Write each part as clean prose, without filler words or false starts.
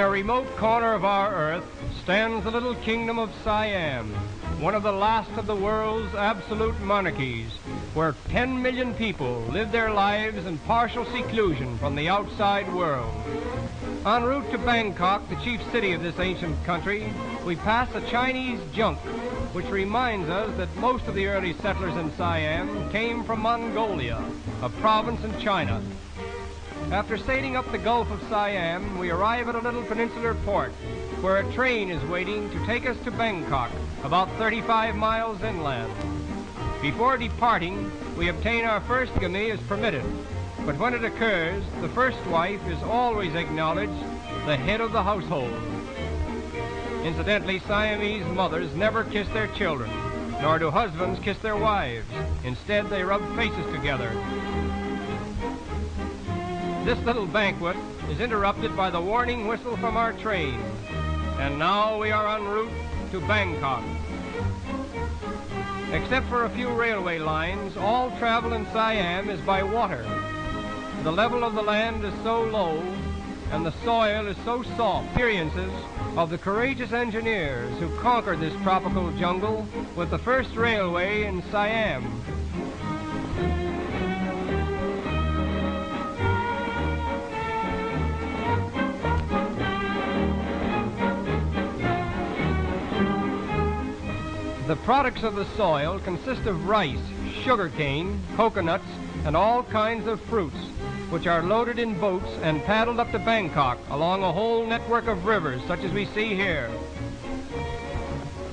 a remote corner of our Earth stands the little kingdom of Siam, one of the last of the world's absolute monarchies, where 10 million people live their lives in partial seclusion from the outside world. En route to Bangkok, the chief city of this ancient country, we pass a Chinese junk, which reminds us that most of the early settlers in Siam came from Mongolia, a province in China. After sailing up the Gulf of Siam, we arrive at a little peninsular port where a train is waiting to take us to Bangkok, about 35 miles inland. Before departing, we obtain our first bigamy as permitted, but when it occurs, the first wife is always acknowledged the head of the household. Incidentally, Siamese mothers never kiss their children, nor do husbands kiss their wives. Instead, they rub faces together. This little banquet is interrupted by the warning whistle from our train. And now we are en route to Bangkok. Except for a few railway lines, all travel in Siam is by water. The level of the land is so low and the soil is so soft. Experiences of the courageous engineers who conquered this tropical jungle with the first railway in Siam. The products of the soil consist of rice, sugarcane, coconuts, and all kinds of fruits, which are loaded in boats and paddled up to Bangkok along a whole network of rivers such as we see here.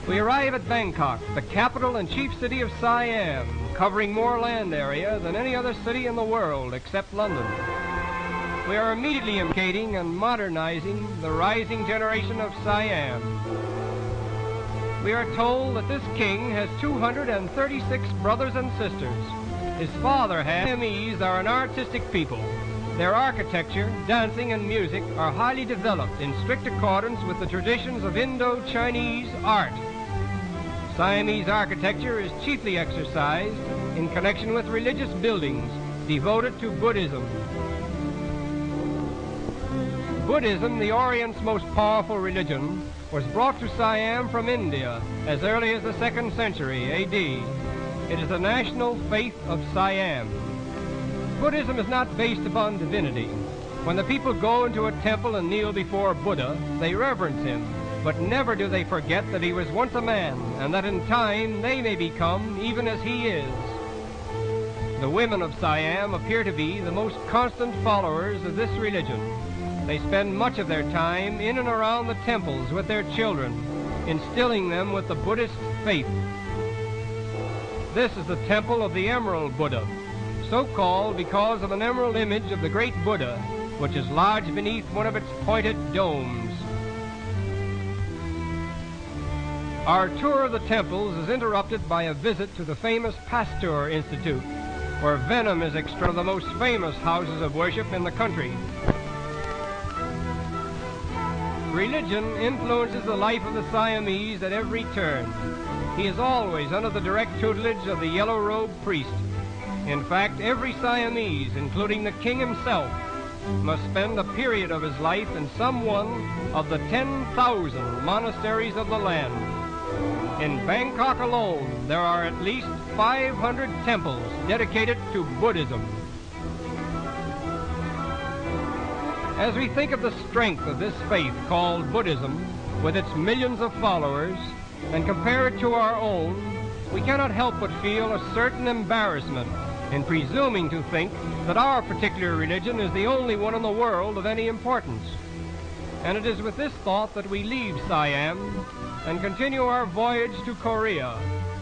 We arrive at Bangkok, the capital and chief city of Siam, covering more land area than any other city in the world except London. We are immediately educating and modernizing the rising generation of Siam. We are told that this king has 236 brothers and sisters. His father had. Siamese are an artistic people. Their architecture, dancing, and music are highly developed in strict accordance with the traditions of Indo-Chinese art. Siamese architecture is chiefly exercised in connection with religious buildings devoted to Buddhism. Buddhism, the Orient's most powerful religion, was brought to Siam from India as early as the 2nd century A.D. It is the national faith of Siam. Buddhism is not based upon divinity. When the people go into a temple and kneel before Buddha, they reverence him, but never do they forget that he was once a man, and that in time they may become even as he is. The women of Siam appear to be the most constant followers of this religion. They spend much of their time in and around the temples with their children, instilling them with the Buddhist faith. This is the temple of the Emerald Buddha, so called because of an emerald image of the great Buddha, which is lodged beneath one of its pointed domes. Our tour of the temples is interrupted by a visit to the famous Pasteur Institute, where venom is extracted from the most famous houses of worship in the country. Religion influences the life of the Siamese at every turn. He is always under the direct tutelage of the yellow-robed priest. In fact, every Siamese, including the king himself, must spend a period of his life in some one of the 10,000 monasteries of the land. In Bangkok alone, there are at least 500 temples dedicated to Buddhism. As we think of the strength of this faith called Buddhism, with its millions of followers, and compare it to our own, we cannot help but feel a certain embarrassment in presuming to think that our particular religion is the only one in the world of any importance. And it is with this thought that we leave Siam and continue our voyage to Korea,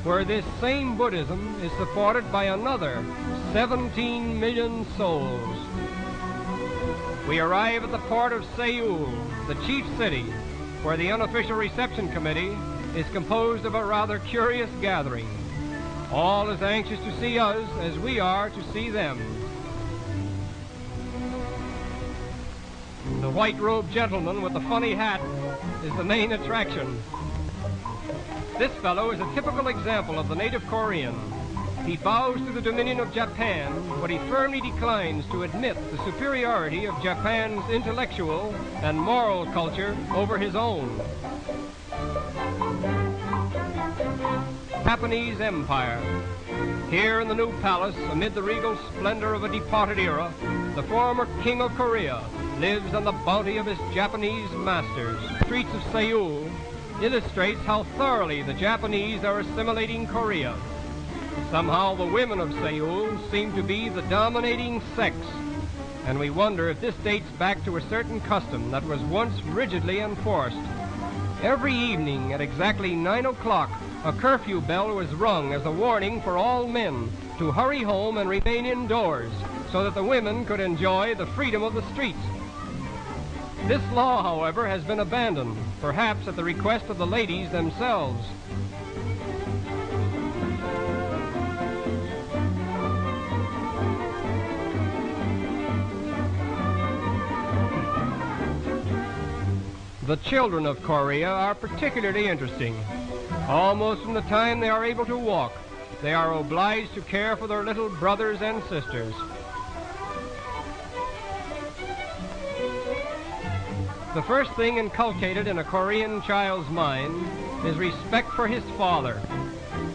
where this same Buddhism is supported by another 17 million souls. We arrive at the port of Seoul, the chief city, where the unofficial reception committee is composed of a rather curious gathering. All as anxious to see us as we are to see them. The white-robed gentleman with the funny hat is the main attraction. This fellow is a typical example of the native Korean. He bows to the dominion of Japan, but he firmly declines to admit the superiority of Japan's intellectual and moral culture over his own. Japanese Empire. Here in the new palace, amid the regal splendor of a departed era, the former king of Korea lives on the bounty of his Japanese masters. The streets of Seoul illustrates how thoroughly the Japanese are assimilating Korea. Somehow the women of Seoul seem to be the dominating sex, and we wonder if this dates back to a certain custom that was once rigidly enforced. Every evening at exactly 9 o'clock, a curfew bell was rung as a warning for all men to hurry home and remain indoors so that the women could enjoy the freedom of the streets. This law, however, has been abandoned, perhaps at the request of the ladies themselves. The children of Korea are particularly interesting. Almost from the time they are able to walk, they are obliged to care for their little brothers and sisters. The first thing inculcated in a Korean child's mind is respect for his father.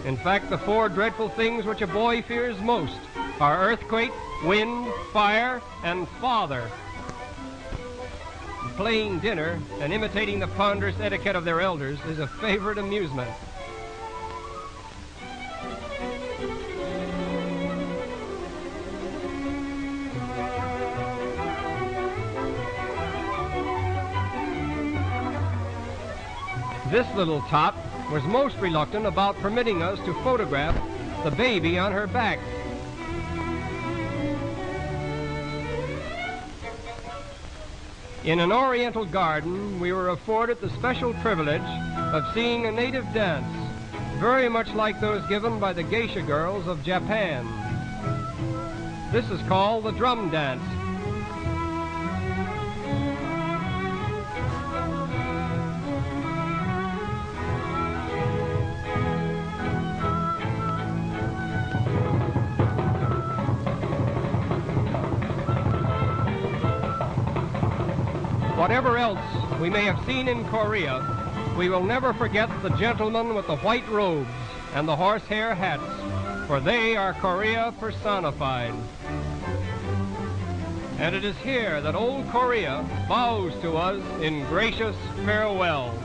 In fact, the 4 dreadful things which a boy fears most are earthquake, wind, fire, and father. Playing dinner and imitating the ponderous etiquette of their elders is a favorite amusement. This little tot was most reluctant about permitting us to photograph the baby on her back. In an Oriental garden, we were afforded the special privilege of seeing a native dance, very much like those given by the geisha girls of Japan. This is called the drum dance. Whatever else we may have seen in Korea, we will never forget the gentlemen with the white robes and the horsehair hats, for they are Korea personified. And it is here that old Korea bows to us in gracious farewell.